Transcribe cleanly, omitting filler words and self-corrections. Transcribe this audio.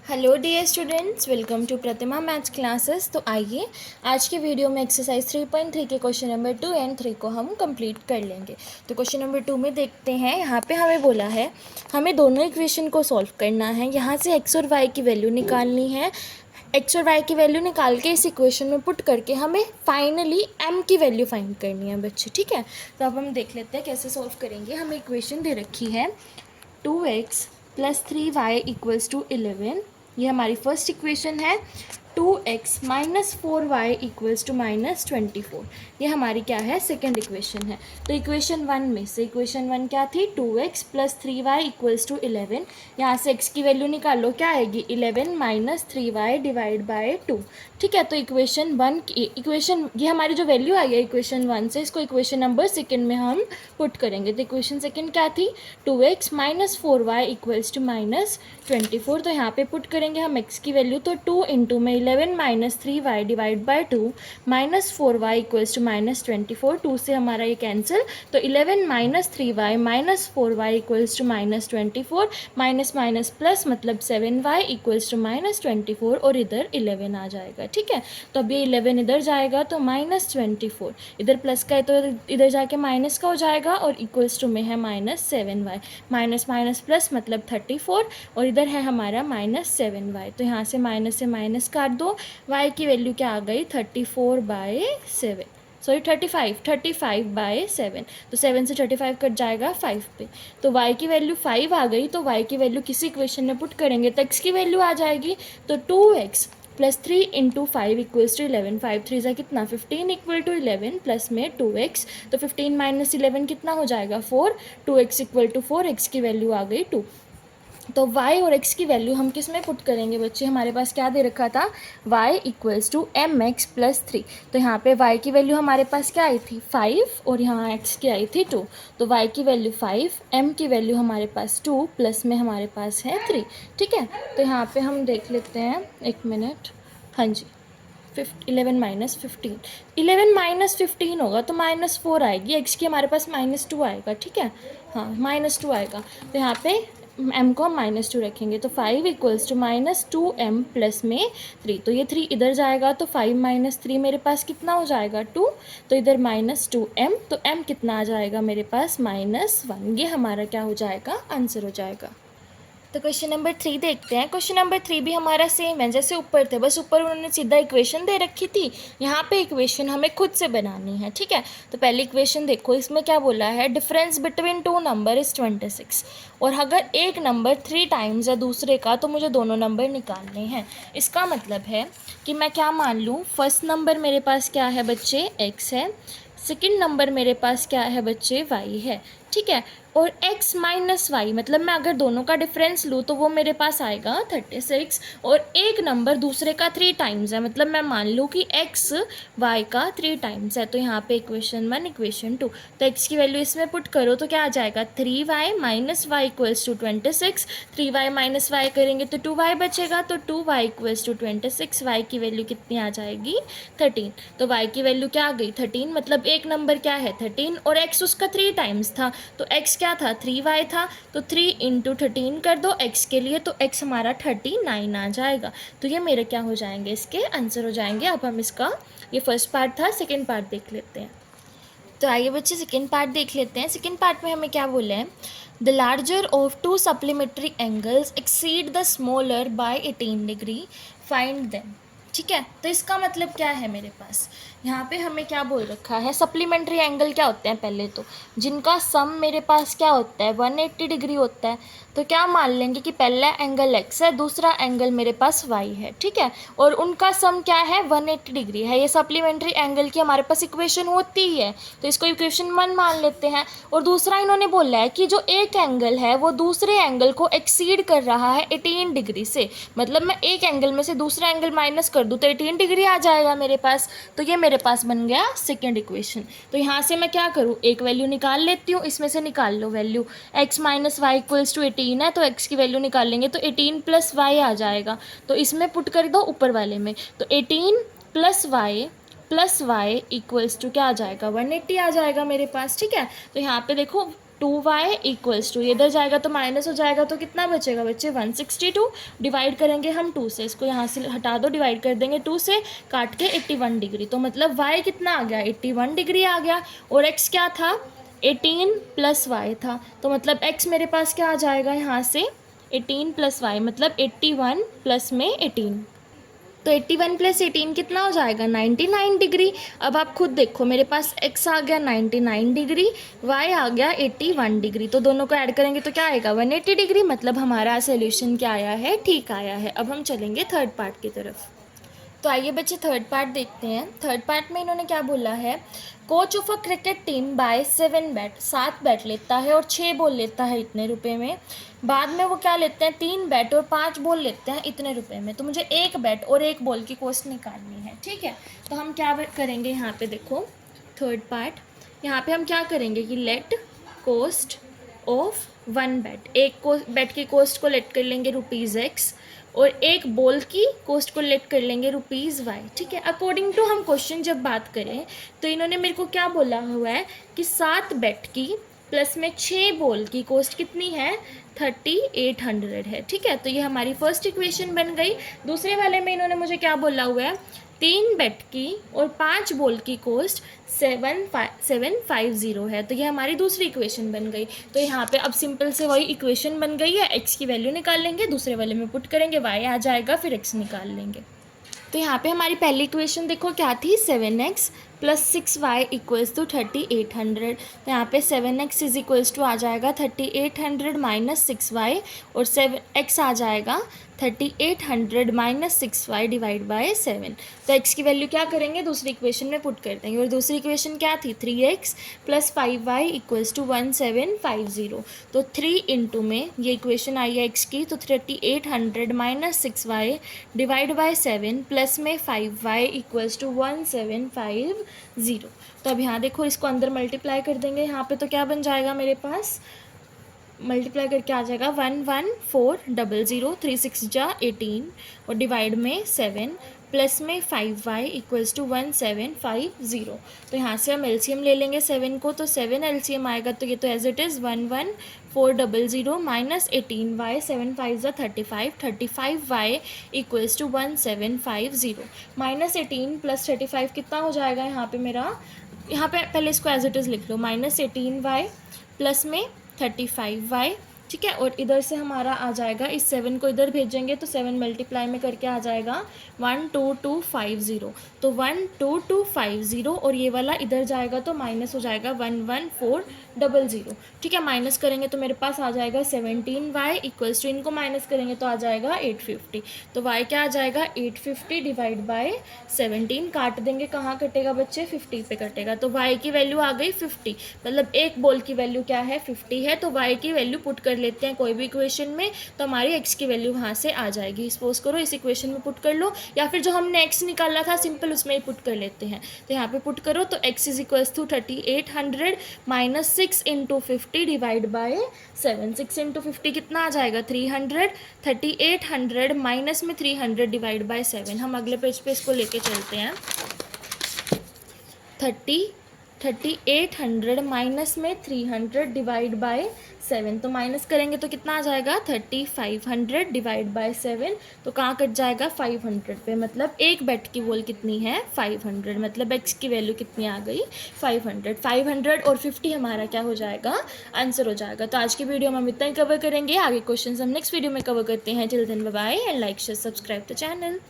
Hello dear students, welcome to Pratima maths classes. तो आइए आज के वीडियो में एक्सरसाइज 3.3 के क्वेश्चन नंबर 2 एंड 3 को हम कंप्लीट कर लेंगे। तो क्वेश्चन नंबर 2 में देखते हैं। यहाँ पे हमें बोला है हमें दोनों इक्वेशन को सॉल्व करना है। यहाँ से एक्स और वाई की वैल्यू निकालनी है। एक्स और वाई की वैल्यू निकाल के इस इक्वेशन में पुट करके हमें फाइनली एम की वैल्यू फाइंड करनी है बच्चे। ठीक है, तो अब हम देख लेते हैं कैसे सॉल्व करेंगे। हमें इक्वेशन दे रखी है 2x + 3y = 11। ये हमारी फर्स्ट इक्वेशन है। 2x - 4y = -24। ये हमारी क्या है, सेकेंड इक्वेशन है। तो इक्वेशन 1 में से इक्वेशन 1 क्या थी, 2x + 3y = 11। यहाँ से x की वैल्यू निकालो, क्या आएगी 11 - 3y / 2। ठीक है, तो इक्वेशन 1 की इक्वेशन ये हमारी जो वैल्यू आई है इक्वेशन 1 से, इसको इक्वेशन नंबर सेकेंड में हम पुट करेंगे। तो इक्वेशन सेकेंड क्या थी, 2x - 4y = -24। तो यहाँ पे पुट करेंगे हम x की वैल्यू, तो 2 इंटू में 11 - 3y / 2 -4y = -24। 2 से हमारा ये कैंसिल, तो 11 - 3y - 4y = -24। Minus minus plus मतलब 7y = -24 और इधर 11 आ जाएगा। ठीक है, तो अब ये 11 इधर जाएगा तो -24, इधर प्लस का है तो इधर जाके माइनस का हो जाएगा और इक्वल्स टू में है -7y। माइनस माइनस प्लस मतलब 34 और इधर है हमारा -7y। तो यहाँ से माइनस काट दो, y की वैल्यू क्या आ गई 34/7, सॉरी 35/7। तो 7 से 35 कट जाएगा 5 पे, तो y की वैल्यू 5 आ गई। तो y की वैल्यू किसी इक्वेशन में पुट करेंगे तो x की वैल्यू आ जाएगी, तो 2x + 3 × 5 = 11। 5 3 ज़ा कितना 15 = 11 प्लस में 2x, तो 15 - 11 कितना हो जाएगा 4। 2x = 4, x की वैल्यू आ गई 2। तो y और x की वैल्यू हम किस में पुट करेंगे बच्चे, हमारे पास क्या दे रखा था y = mx + 3। तो यहाँ पे y की वैल्यू हमारे पास क्या आई थी 5 और यहाँ x की आई थी 2। तो y की वैल्यू 5, m की वैल्यू हमारे पास 2 प्लस में हमारे पास है 3। ठीक है, तो यहाँ पे हम देख लेते हैं, एक मिनट, हाँ जी 11 - 15, 11 - 15 होगा तो -4 आएगी, x की हमारे पास -2 आएगा। ठीक है, हाँ -2 आएगा। तो यहाँ पे m को हम -2 रखेंगे, तो 5 = -2m प्लस में 3। तो ये 3 इधर जाएगा तो 5 - 3 मेरे पास कितना हो जाएगा 2। तो इधर -2m, तो m कितना आ जाएगा मेरे पास -1। ये हमारा क्या हो जाएगा, आंसर हो जाएगा। तो क्वेश्चन नंबर 3 देखते हैं। क्वेश्चन नंबर 3 भी हमारा सेम है जैसे ऊपर थे, बस ऊपर उन्होंने सीधा इक्वेशन दे रखी थी, यहाँ पे इक्वेशन हमें खुद से बनानी है। ठीक है, तो पहली इक्वेशन देखो, इसमें क्या बोला है, डिफरेंस बिटवीन 2 नंबर इज़ 26। और अगर एक नंबर 3 टाइम्स है दूसरे का तो मुझे दोनों नंबर निकालने हैं। इसका मतलब है कि मैं क्या मान लूँ, फर्स्ट नंबर मेरे पास क्या है बच्चे x है, सेकेंड नंबर मेरे पास क्या है बच्चे y है। ठीक है, और x - y मतलब मैं अगर दोनों का डिफरेंस लूँ तो वो मेरे पास आएगा 36। और एक नंबर दूसरे का 3 टाइम्स है, मतलब मैं मान लूँ कि x y का 3 टाइम्स है। तो यहाँ पे इक्वेशन 1 इक्वेशन 2, तो x की वैल्यू इसमें पुट करो तो क्या आ जाएगा 3y - y = 26। 3y - y करेंगे तो 2y बचेगा, तो 2y = 26। y की वैल्यू कितनी आ जाएगी 13। तो y की वैल्यू क्या आ गई 13, मतलब एक नंबर क्या है 13 और x उसका 3 टाइम्स था, तो x क्या था 3y था, तो 3 × 13 कर दो x के लिए, तो x हमारा 39 आ जाएगा। तो ये मेरे क्या हो जाएंगे, इसके आंसर हो जाएंगे। अब हम इसका, ये फर्स्ट पार्ट था, सेकेंड पार्ट देख लेते हैं। तो आइए बच्चे सेकेंड पार्ट देख लेते हैं। सेकेंड पार्ट में हमें क्या बोले हैं, the larger of 2 supplementary angles exceed the smaller by 18 degree, find them. ठीक है, तो इसका मतलब क्या है, मेरे पास यहाँ पे हमें क्या बोल रखा है, सप्लीमेंट्री एंगल क्या होते हैं, पहले तो जिनका सम मेरे पास क्या होता है 180 डिग्री होता है। तो क्या मान लेंगे कि पहला एंगल x है, दूसरा एंगल मेरे पास y है। ठीक है, और उनका सम क्या है 180 डिग्री है। ये सप्लीमेंट्री एंगल की हमारे पास इक्वेशन होती ही है, तो इसको इक्वेशन 1 मान लेते हैं। और दूसरा इन्होंने बोला है कि जो एक एंगल है वो दूसरे एंगल को एक्सीड कर रहा है 18 डिग्री से, मतलब मैं एक एंगल में से दूसरा एंगल माइनस कर दूँ तो 18 डिग्री आ जाएगा मेरे पास। तो ये मेरे पास बन गया सेकेंड इक्वेशन। तो यहाँ से मैं क्या करूँ, एक वैल्यू निकाल लेती हूँ, इसमें से निकाल लो वैल्यू, x - y = 18 है, तो x की वैल्यू निकालेंगे तो 18 + y आ जाएगा। तो इसमें पुट कर दो ऊपर वाले में, तो 18 + y = क्या आ जाएगा 180 आ जाएगा मेरे पास। ठीक है, तो यहाँ पे देखो 2y इक्वल्स टू, इधर जाएगा तो माइनस हो जाएगा, तो कितना बचेगा बच्चे 162। डिवाइड करेंगे हम 2 से, इसको यहाँ से हटा दो, डिवाइड कर देंगे 2 से, काट के 81 डिग्री। तो मतलब y कितना आ गया 81 डिग्री आ गया, और x क्या था 18 प्लस y था, तो मतलब x मेरे पास क्या आ जाएगा यहाँ से 18 प्लस y, मतलब 81 प्लस में 18, तो 81 प्लस 18 कितना हो जाएगा 99 डिग्री। अब आप खुद देखो, मेरे पास x आ गया 99 डिग्री, y आ गया 81 डिग्री, तो दोनों को ऐड करेंगे तो क्या आएगा 180 डिग्री, मतलब हमारा सोल्यूशन क्या आया है, ठीक आया है। अब हम चलेंगे थर्ड पार्ट की तरफ। तो आइए बच्चे थर्ड पार्ट देखते हैं। थर्ड पार्ट में इन्होंने क्या बोला है, coach of a cricket team by 7 bat, 7 bat लेता है और 6 बॉल लेता है इतने रुपए में। बाद में वो क्या लेते हैं 3 बैट और 5 बॉल लेते हैं इतने रुपए में। तो मुझे 1 बैट और 1 बॉल की कॉस्ट निकालनी है, ठीक है। तो हम क्या करेंगे यहाँ पे, देखो थर्ड पार्ट, यहाँ पे हम क्या करेंगे कि लेट कॉस्ट ऑफ 1 बैट, एक बैट की कॉस्ट को लेट कर लेंगे ₹x, और एक बॉल की कॉस्ट को लेट कर लेंगे ₹y, ठीक है। अकॉर्डिंग टू हम क्वेश्चन जब बात करें तो इन्होंने मेरे को क्या बोला हुआ है कि 7 बैट की प्लस में 6 बॉल की कॉस्ट कितनी है 3800 है, ठीक है। तो ये हमारी फर्स्ट इक्वेशन बन गई। दूसरे वाले में इन्होंने मुझे क्या बोला हुआ है, 3 बैट की और 5 बॉल की कॉस्ट 750 है, तो ये हमारी दूसरी इक्वेशन बन गई। तो यहाँ पे अब सिंपल से वही इक्वेशन बन गई है, x की वैल्यू निकाल लेंगे, दूसरे वाले में पुट करेंगे, y आ जाएगा, फिर x निकाल लेंगे। तो यहाँ पे हमारी पहली इक्वेशन देखो क्या थी, 7x plus 6y equals to 3800। तो यहाँ पे 7x इज इक्वल्स टू आ जाएगा 3800 माइनस 6y, और 7x आ जाएगा 3800 माइनस 6y डिवाइड बाय 7। तो x की वैल्यू क्या करेंगे, दूसरी इक्वेशन में पुट कर देंगे, और दूसरी इक्वेशन क्या थी 3x plus 5y equals to 1750। तो 3 इंटू में ये इक्वेशन आई है x की, तो 3800 minus 6y divide by 7 plus में 5y इक्वल्स टू 1750। तो अब यहाँ देखो, इसको अंदर मल्टीप्लाई कर देंगे यहाँ पे, तो क्या बन जाएगा मेरे पास, मल्टीप्लाई करके आ जाएगा 11400, 3 6 जा 18, और डिवाइड में 7 प्लस में 5y इक्वल्स टू 1750। तो यहाँ से हम एलसीएम ले लेंगे 7 को, तो 7 एलसीएम आएगा, तो ये तो as it is 11400 minus 18y, 7 5 जा 35, 35y equals to 1750 minus 18 plus 35 कितना हो जाएगा यहाँ पे मेरा, यहाँ पे पहले इसको एज इट इज़ लिख लो, माइनस 18y प्लस में 35y, ठीक है। और इधर से हमारा आ जाएगा, इस 7 को इधर भेजेंगे तो 7 मल्टीप्लाई में करके आ जाएगा 12250, तो 12250, और ये वाला इधर जाएगा तो माइनस हो जाएगा 11400, ठीक है। माइनस करेंगे तो मेरे पास आ जाएगा 17y इक्वल्स टू, इनको माइनस करेंगे तो आ जाएगा 850। तो y क्या आ जाएगा 850 डिवाइड बाय 17, काट देंगे, कहाँ कटेगा बच्चे 50 पे कटेगा, तो y की वैल्यू आ गई 50, मतलब एक बॉल की वैल्यू क्या है 50 है। तो y की वैल्यू पुट कर लेते हैं कोई भी इक्वेशन में, तो हमारी x की वैल्यू वहाँ से आ जाएगी। सपोज करो इस इक्वेशन में पुट कर लो, या फिर जो हमने x निकाला था सिंपल उसमें ही पुट कर लेते हैं। तो यहाँ पे पुट करो, तो x is equals to 3800 minus 6 into 50 divide by 7, 6 into 50 कितना आ जाएगा 300, 3800 माइनस में 300 डिवाइड बाय 7। हम अगले पेज पे इसको लेके चलते हैं, 3800 माइनस में 300 डिवाइड बाय 7, तो माइनस करेंगे तो कितना आ जाएगा 3500 डिवाइड बाय 7, तो कहाँ कट जाएगा 500 पे, मतलब एक बैट की बॉल कितनी है 500, मतलब x की वैल्यू कितनी आ गई 500। 500 और 50 हमारा क्या हो जाएगा, आंसर हो जाएगा। तो आज की वीडियो में हम इतना ही कवर करेंगे, आगे क्वेश्चन हम नेक्स्ट वीडियो में कवर करते हैं। Till then bye bye and like share subscribe the channel.